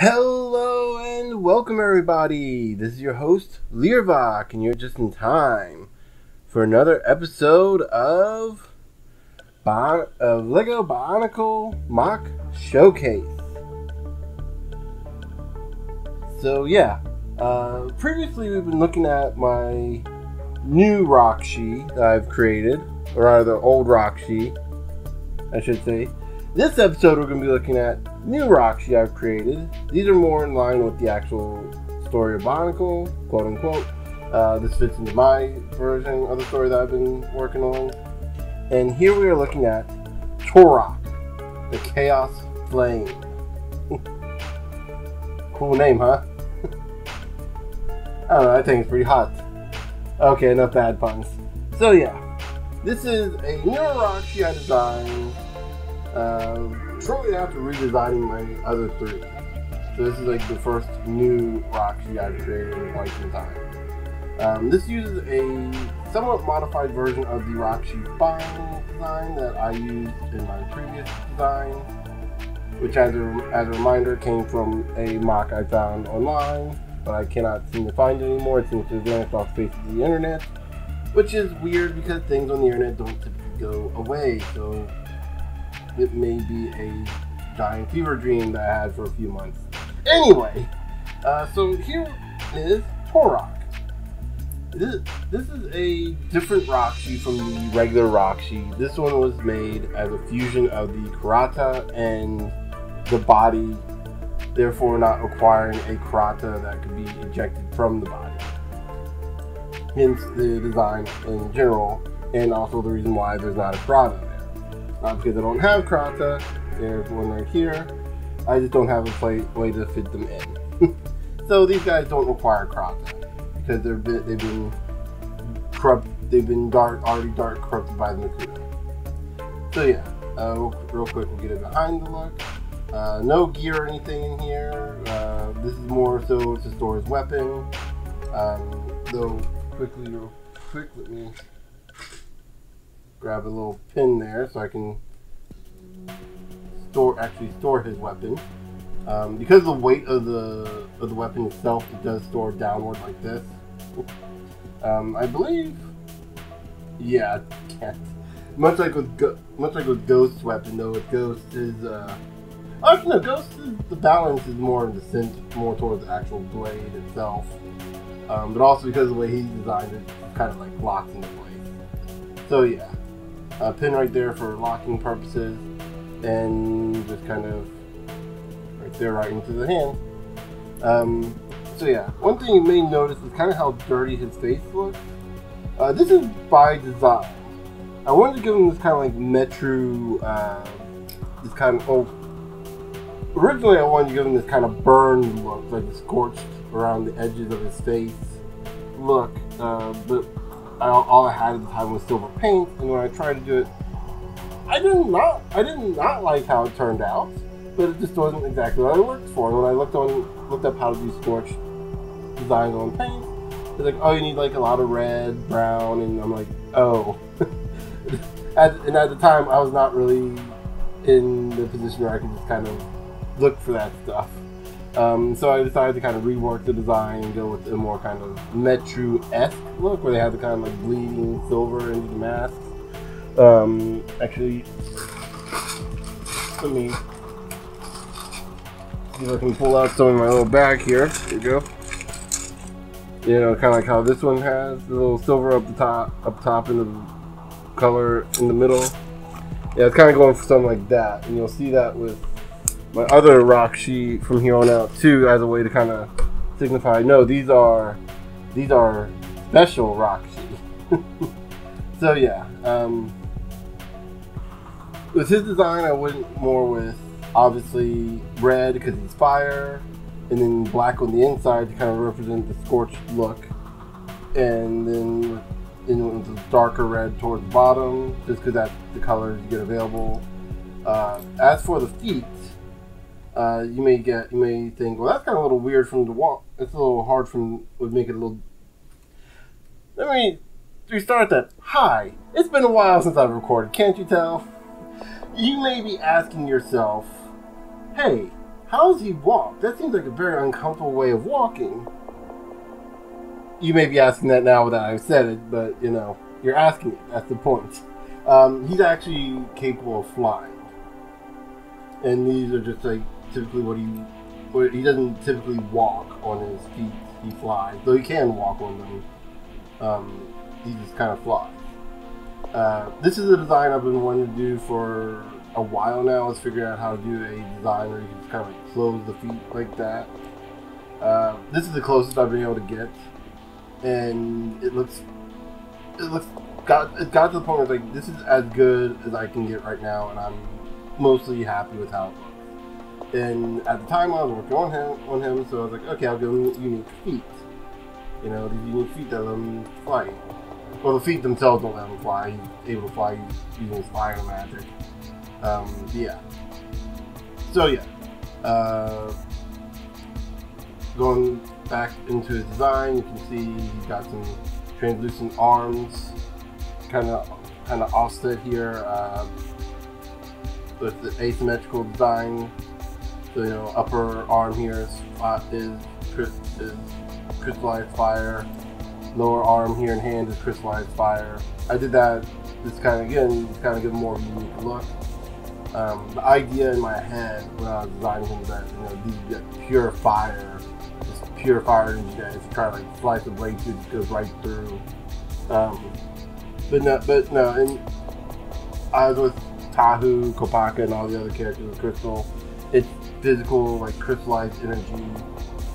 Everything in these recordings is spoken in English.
Hello and welcome everybody. This is your host Learvok, and you're just in time for another episode of Lego Bionicle MOC Showcase. So yeah, previously we've been looking at my new Rahkshi that I've created, or rather old Rahkshi, I should say. This episode we're going to be looking at new Rahkshi I've created. These are more in line with the actual story of Bionicle, quote unquote. This fits into my version of the story that I've been working on. And here we are looking at Torock, the Chaos Flame. Cool name, huh? I don't know, I think it's pretty hot. Okay, enough bad puns. So yeah, this is a new Rahkshi I designed shortly after redesigning my other three. So this is like the first new Rahkshi I've created in quite some time. This uses a somewhat modified version of the Rahkshi spine design that I used in my previous design, which as a reminder came from a MOC I found online, but I cannot seem to find it anymore. It seems to have vanished off the face of the internet, which is weird because things on the internet don't typically go away, so it may be a giant fever dream that I had for a few months. Anyway, so here is Torock. This is a different Rahkshi from the regular Rahkshi. This one was made as a fusion of the Karata and the body, therefore not requiring a Karata that could be ejected from the body. Hence the design in general, and also the reason why there's not a Karata there. Not because I don't have Karata, there's one right here. I just don't have a way to fit them in. So these guys don't require Karata because they've been already dark corrupted by the Makuta. So yeah, real quick we'll get it behind the look. No gear or anything in here. This is more so to store his weapon. Though real quick, let me grab a little pin there so I can store his weapon. Because of the weight of the weapon itself, it does store downward like this. I believe, yeah, I can't. Much like with Ghost's weapon, though, with Ghost is actually no, Ghost is the balance is more in the center, more towards the actual blade itself. But also because of the way he's designed it, it's kind of like locked into place. So yeah. A pin right there for locking purposes, and just kind of right there right into the hand. So yeah, one thing you may notice is kind of how dirty his face looks. This is by design. I wanted to give him this kind of like Metro, this kind of, originally I wanted to give him this kind of burned look, like scorched around the edges of his face look, but all I had at the time was silver paint, and when I tried to do it, I did not like how it turned out, but it just wasn't exactly what I worked for. And when I looked up how to do scorched designs on paint, it's like, oh, you need like a lot of red, brown, and I'm like, oh. And at the time, I was not really in the position where I could just kind of look for that stuff. So I decided to kind of rework the design and go with a more kind of Metro-esque look, where they have the kind of like bleeding silver into the masks. Actually, let me see if I can pull out some of my little bag here. There you go. You know, kind of like how this one has the little silver up top, and the color in the middle. Yeah, it's kind of going for something like that, and you'll see that with my other Rahkshi from here on out too, as a way to kind of signify, no, these are special Rahkshi. So yeah, with his design, I went more with obviously red because he's fire, and then black on the inside to kind of represent the scorched look, and then with the darker red towards the bottom, just because that's the colors you get available. As for the feet, you may think, well, that's kind of a little weird from the wall. It's a little hard would make it a little. Let me restart that. Hi, it's been a while since I've recorded. Can't you tell? You may be asking yourself, hey, how does he walk? That seems like a very uncomfortable way of walking. You may be asking that now that I've said it, but, you know, you're asking it. That's the point. He's actually capable of flying. And these are just, like, typically what he doesn't typically walk on his feet. He flies. Though he can walk on them. He just kind of flies. This is a design I've been wanting to do for a while now. I was figuring out how to do a design where you can just kind of like close the feet like that. This is the closest I've been able to get, and it got to the point where like this is as good as I can get right now, and I'm mostly happy with how it looks. And at the time I was working on him, so I was like, okay, I'll give him unique feet. You know, these unique feet that let him fly. Well, the feet themselves don't let him fly. He's able to fly using his fire magic. Yeah. So yeah. Going back into his design, you can see he's got some translucent arms, kind of offset here with the asymmetrical design. So you know, upper arm here is crystallized fire. Lower arm here and hand is crystallized fire. I did that just kind of give more of a unique look. The idea in my head when I was designing him was that, you know, these get pure fire, just pure fire energy that if you try to like slice the blade through, it just goes right through. But no, and I was with Tahu, Kopaka, and all the other characters with Crystal. It's physical, like crystallized energy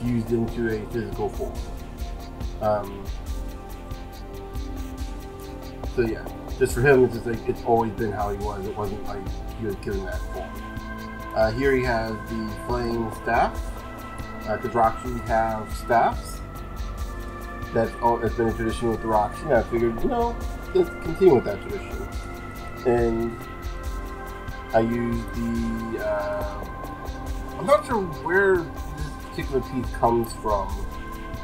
fused into a physical form. So yeah, just for him, it's just like it's always been how he was. It wasn't like he was given that form. Here he has the flame staff. Because Rahkshi have staffs. That's been a tradition with the Rahkshi. And I figured, you know, let's continue with that tradition. And I used the. I'm not sure where this particular piece comes from.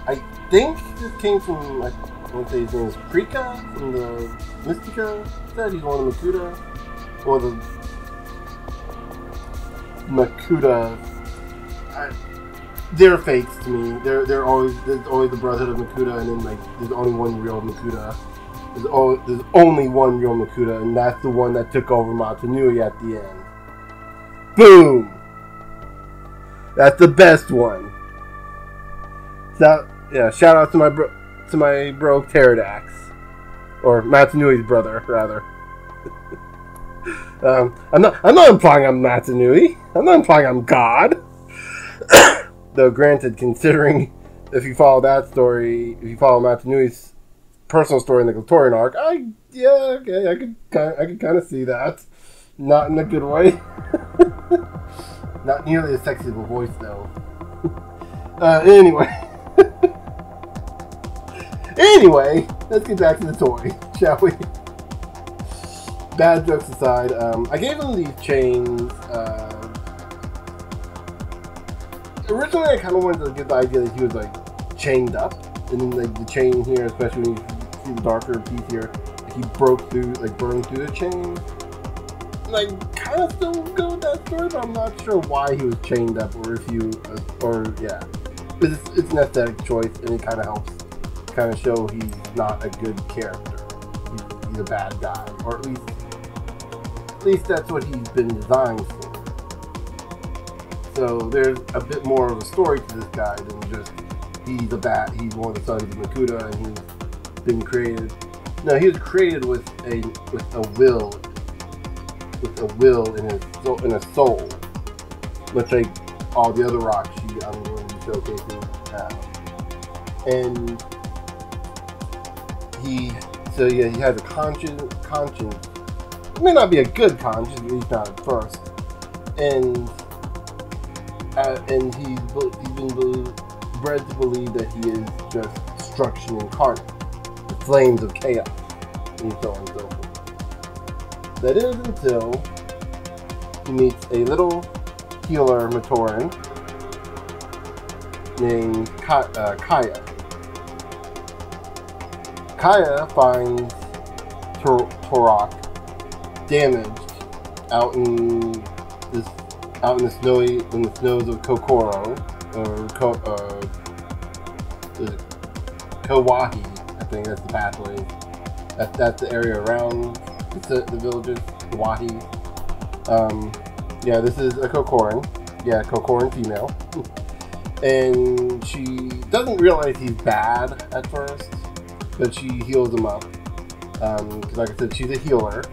I think this came from, I want to say his name is Prika from the Mystica set. He's one of the Makuta. Or the Makuta. They're fakes to me. There's always the Brotherhood of Makuta, and then like there's only one real Makuta. There's only one real Makuta, and that's the one that took over Matanui at the end. Boom! That's the best one. So yeah, shout out to my bro Pterodax, or Matanui's brother rather. I'm not implying I'm Matanui. I'm not implying I'm God. Though granted, considering if you follow that story, if you follow Matanui's personal story in the Glatorian arc, I could kind of see that. Not in a good way. Not nearly as sexy of a voice though. Anyway, let's get back to the toy, shall we? Bad jokes aside, I gave him these chains. Originally, I kind of wanted to get the idea that he was like chained up, and then like the chain here, especially when you see the darker piece here, like, he broke through, like burned through the chain. And I kind of still go with that story, but I'm not sure why he was chained up, or if you, yeah. But it's an aesthetic choice, and it kind of helps, kind of show he's not a good character. He's a bad guy, or at least that's what he's been designed for. So there's a bit more of a story to this guy than just he's one of the sons of Makuta, and he's been created. No, he was created with a will in a soul, much like all the other Rahkshi I'm going to be showcasing now. And he has a conscience. It may not be a good conscience, at least not at first. And he's been bred to believe that he is just destruction incarnate, the flames of chaos, and so on and so forth. That is until he meets a little healer Matoran named Kaya. Kaya finds Torock damaged out in this out in the snows of Kokoro, or Kauai, I think that's the pathway. That's the area around the villages, Kauai. Yeah, this is a Kokoran. Yeah, Kokoran female. And she doesn't realize he's bad at first, but she heals him up. Because like I said, she's a healer.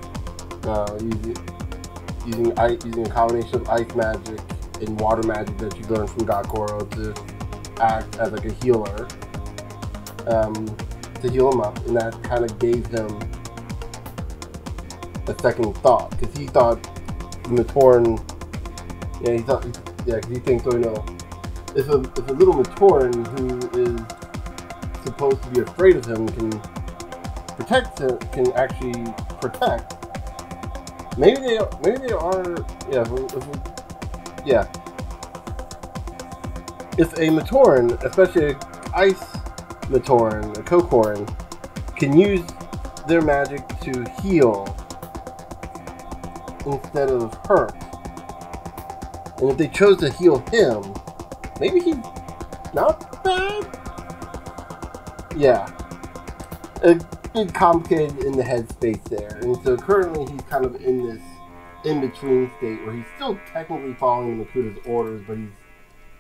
Using a combination of ice magic and water magic that she learned from Gakoro to act as like a healer. To heal him up, and that kind of gave him a second thought, because he thought the Matoran, because he thinks, if a little Matoran who is supposed to be afraid of him can actually protect. Maybe they are. If a Matoran, especially an ice Matoran, a Kokoran, can use their magic to heal instead of hurt, and if they chose to heal him, maybe he's not bad. Yeah, a bit complicated in the headspace there, and so currently he's kind of in this in-between state where he's still technically following Makuta's orders, but he's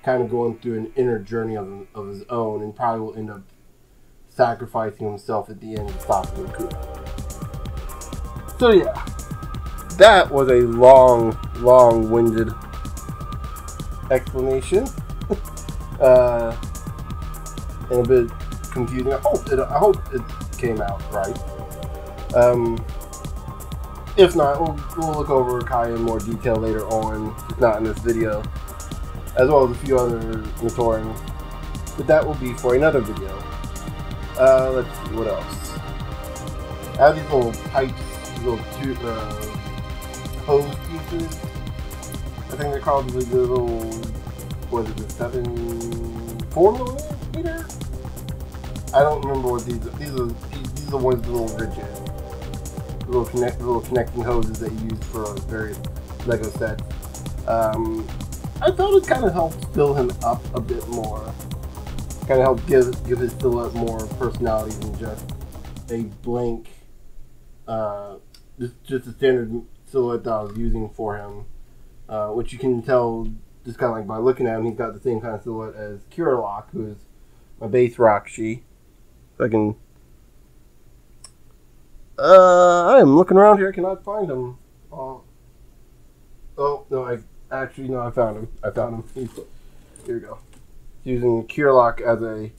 kind of going through an inner journey of his own, and probably will end up sacrificing himself at the end to stop Makuta. So yeah, that was a long-winded explanation, and a bit confusing. I hope it came out right. If not, we'll look over Kai in more detail later on, if not in this video, as well as a few other Matoran, but that will be for another video. Let's see, what else? I have these little pipes, these little hose pieces. I think they're called the little, what is it, 4mm? I don't remember what these are. These are the ones that are a little rigid. Little connecting hoses that you use for various Lego sets. I thought it kind of helped fill him up a bit more. Kind of helped give his silhouette more personality than just a blank, just a standard silhouette that I was using for him. Which you can tell just kind of like by looking at him, he's got the same kind of silhouette as Turahk, who is my base Rahkshi. If I can, I am looking around here. I cannot find him. Oh no! I found him. Here we go. Using Turok as a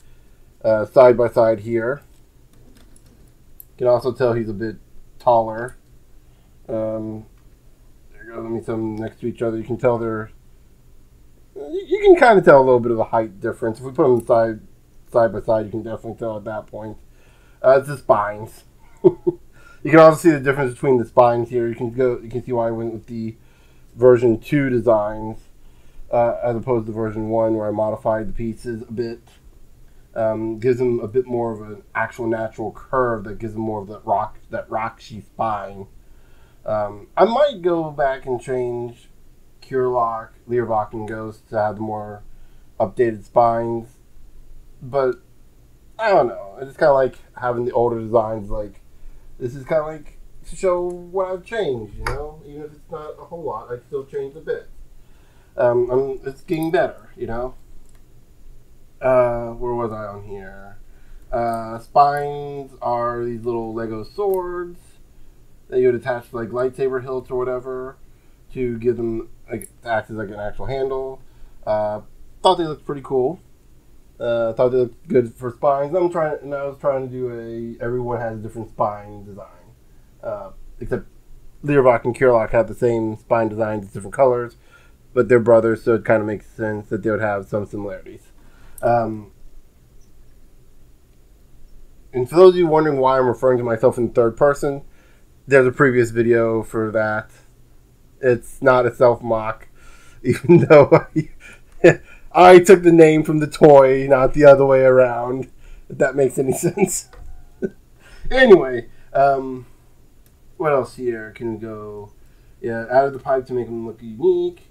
side by side here. You can also tell he's a bit taller. There you go. Let me set them next to each other. You can tell you can kind of tell a little bit of a height difference. If we put them side by side, you can definitely tell at that point. It's the spines. You can also see the difference between the spines here. You can see why I went with the version 2 designs as opposed to version 1, where I modified the pieces a bit. Gives them a bit more of an actual natural curve that gives them more of that Rahkshi spine. I might go back and change Kurlock, Leervok, and Ghost to have more updated spines, but I don't know. It's kind of like having the older designs. Like, this is kind of like to show what I've changed, you know? Even if it's not a whole lot, I still changed a bit. It's getting better, you know? Where was I on here? Spines are these little Lego swords that you would attach to like lightsaber hilts or whatever to give them, like, act as like an actual handle. Thought they looked pretty cool. Thought they looked good for spines. I was trying to do everyone has a different spine design. Except Leervok and Kurlock have the same spine designs, different colors, but they're brothers, so it kind of makes sense that they would have some similarities. And for those of you wondering why I'm referring to myself in the third person, there's a previous video for that. It's not a self-mock, even though I took the name from the toy, not the other way around, if that makes any sense. Anyway, what else here can go? Yeah, added the pipe to make them look unique.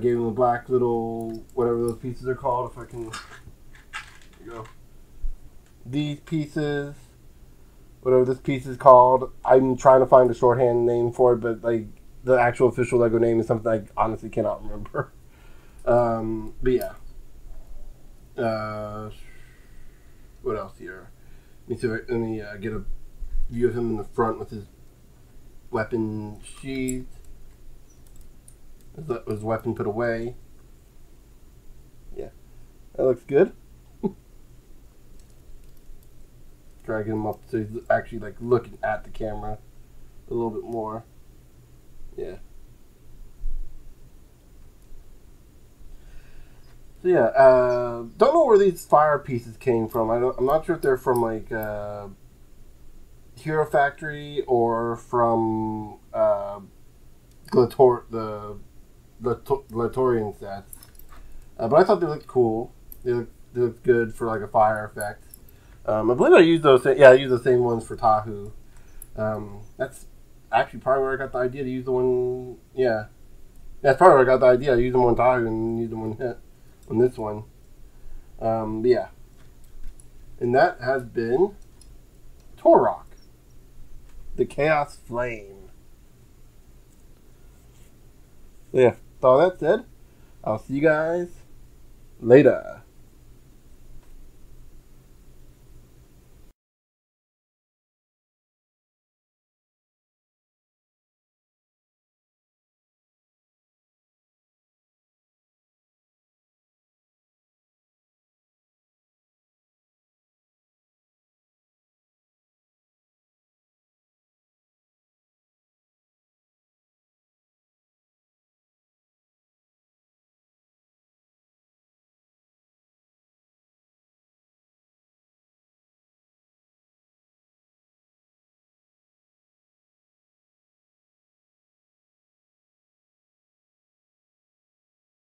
Gave him the black little, whatever those pieces are called, if I can, there you go. These pieces, whatever this piece is called, I'm trying to find a shorthand name for it, but like the actual official Lego name is something I honestly cannot remember. But yeah. What else here? Let me get a view of him in the front with his weapon sheathed. His weapon put away. Yeah, that looks good. Dragging him up so he's actually like looking at the camera a little bit more. Yeah. So yeah, don't know where these fire pieces came from. I'm not sure if they're from like Hero Factory or from the Glatorian sets. But I thought they looked cool. They looked good for like a fire effect. I believe I used those. Yeah, I used the same ones for Tahu. That's actually probably where I got the idea to use the one. Yeah, that's probably where I got the idea. I used them on Tahu and used them on this one. But yeah, and that has been Torock, the Chaos Flame. So yeah, with all that said, I'll see you guys later.